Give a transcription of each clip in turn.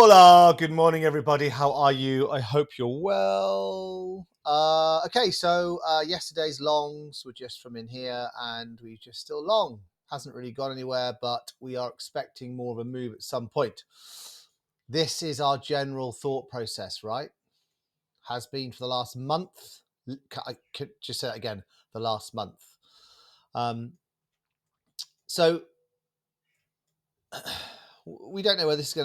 Hola, good morning, everybody. How are you? I hope you're well. Okay, so yesterday's longs were just from in here, and we just still long. Hasn't really gone anywhere, but we are expecting more of a move at some point. This is our general thought process, right? Has been for the last month. I could just say it again, the last month. So we don't know whether this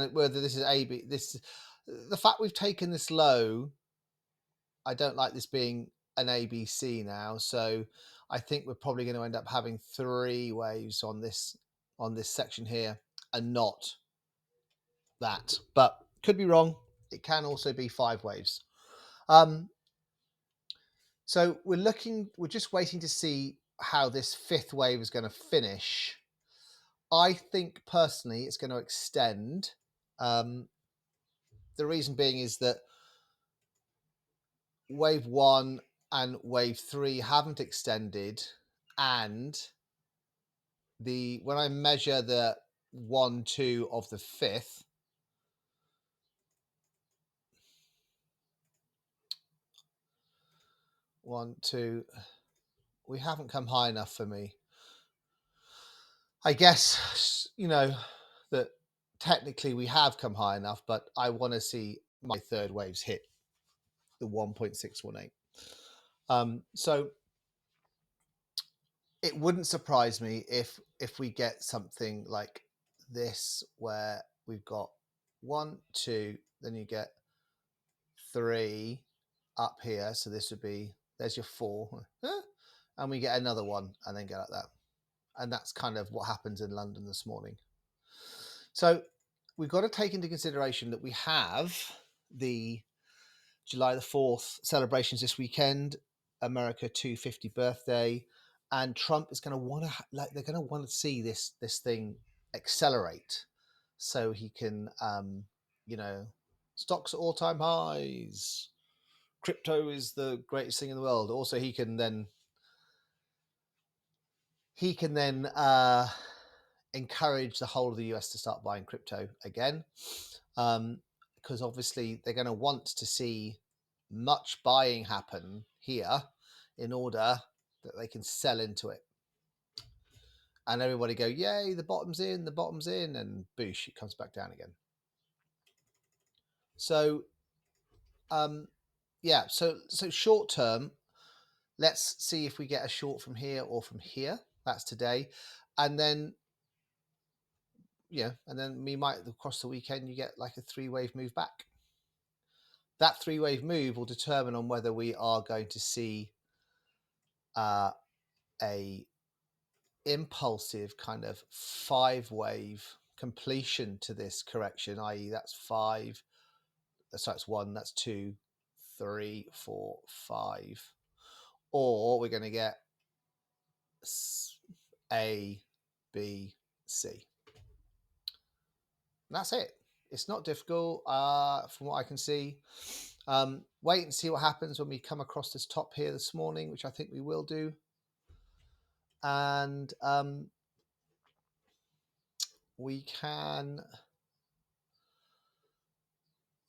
is A, B. The fact we've taken this low. I don't like this being an ABC now, so I think we're probably going to end up having 3 waves on this section here, and not that. But could be wrong. It can also be 5 waves. So we're just waiting to see how this 5th wave is going to finish. I think personally it's going to extend. The reason being is that wave 1 and wave 3 haven't extended, and when I measure the 1, 2 of the 5th, we haven't come high enough for me. I guess, that technically we have come high enough, but I want to see my 3rd waves hit the 1.618. So it wouldn't surprise me if we get something like this, where we've got 1, 2, then you get 3 up here. So this would be, there's your 4, and we get another one and then go like that. And that's kind of what happens in London this morning. So we've got to take into consideration that we have the July the 4th celebrations this weekend, America 250 birthday, and Trump is going to want to they're going to want to see this thing accelerate, so he can stocks at all-time highs, crypto is the greatest thing in the world. Also, he can then encourage the whole of the US to start buying crypto again, because obviously they're going to want to see much buying happen here in order that they can sell into it, and everybody go, yay, the bottom's in, and boosh, it comes back down again. So so short term, let's see if we get a short from here or from here. That's today. And then we might, across the weekend, you get like a 3-wave move back. That 3-wave move will determine on whether we are going to see a impulsive kind of 5-wave completion to this correction, i.e. that's 5. So that's 1, that's 2, 3, 4, 5. Or we're going to get A, B, C. And that's it. It's not difficult from what I can see. Wait and see what happens when we come across this top here this morning, which I think we will do. And we can...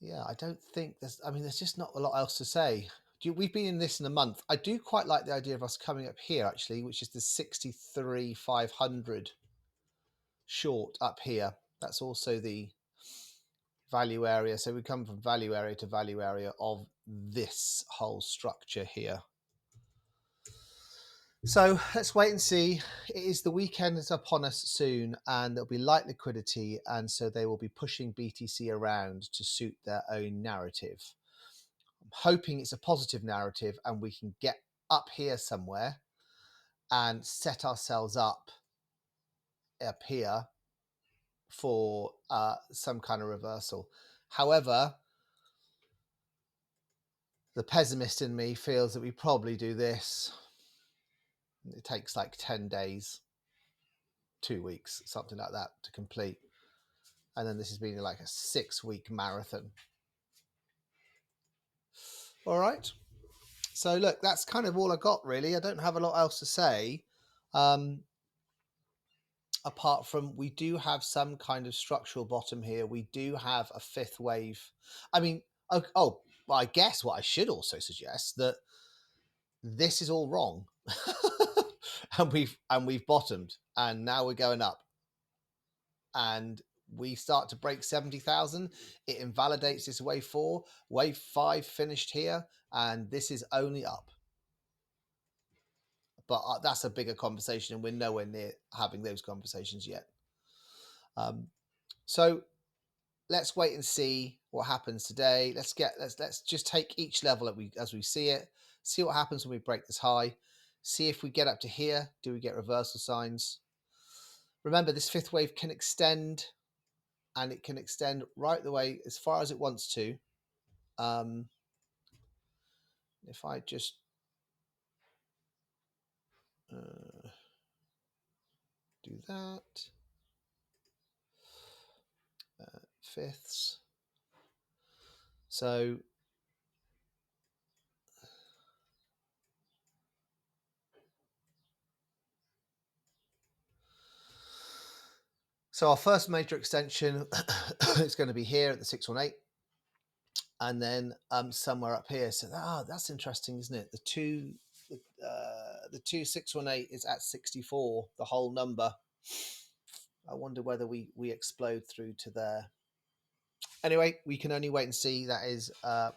I don't think there's just not a lot else to say. We've been in this in a month. I do quite like the idea of us coming up here, actually, which is the 63,500 short up here. That's also the value area. So we come from value area to value area of this whole structure here. So let's wait and see. It is the weekend is upon us soon, and there'll be light liquidity, and so they will be pushing BTC around to suit their own narrative. I'm hoping it's a positive narrative and we can get up here somewhere and set ourselves up here for some kind of reversal. However, the pessimist in me feels that we probably do this. It takes like 10 days, 2 weeks, something like that to complete. And then this has been like a 6-week marathon. All right. So look, that's kind of all I got, really. I don't have a lot else to say. apart from we do have some kind of structural bottom here. We do have a fifth wave. I mean, well, I guess what I should also suggest that this is all wrong. and we've bottomed, and now we're going up, and we start to break 70,000. It invalidates this wave 4. Wave 5 finished here, and this is only up. But that's a bigger conversation, and we're nowhere near having those conversations yet. So let's wait and see what happens today. Let's just take each level as we see it. See what happens when we break this high. See if we get up to here. Do we get reversal signs? Remember, this fifth wave can extend, and it can extend right the way as far as it wants to. If I just do that, fifths. So our first major extension is going to be here at the 618, and then somewhere up here. So that's interesting, isn't it? The 2618 is at 64, the whole number. I wonder whether we explode through to there. Anyway, we can only wait and see. That is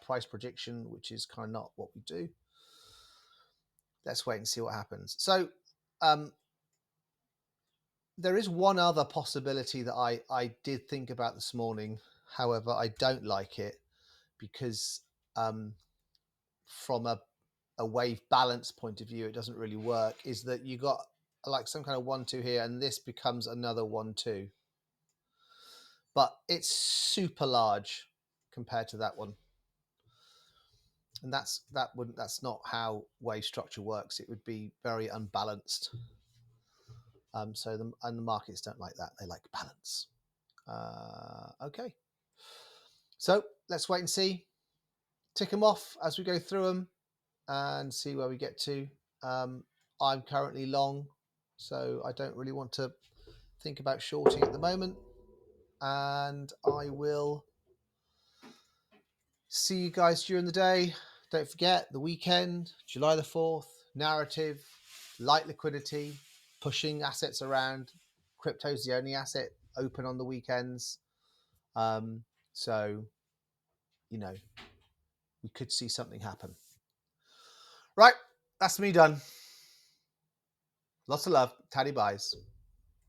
price prediction, which is kind of not what we do. Let's wait and see what happens. So there is one other possibility that I did think about this morning. However, I don't like it because from a wave balance point of view, it doesn't really work. Is that you got like some kind of 1-2 here, and this becomes another 1-2. But it's super large compared to that one. And that's not how wave structure works. It would be very unbalanced. So the markets don't like that. They like balance. Okay. So let's wait and see. Tick them off as we go through them and see where we get to. I'm currently long, so I don't really want to think about shorting at the moment. And I will see you guys during the day. Don't forget the weekend, July the 4th, narrative, light liquidity, pushing assets around. Crypto's the only asset open on the weekends. So, we could see something happen. Right, that's me done. Lots of love. Taddy buys.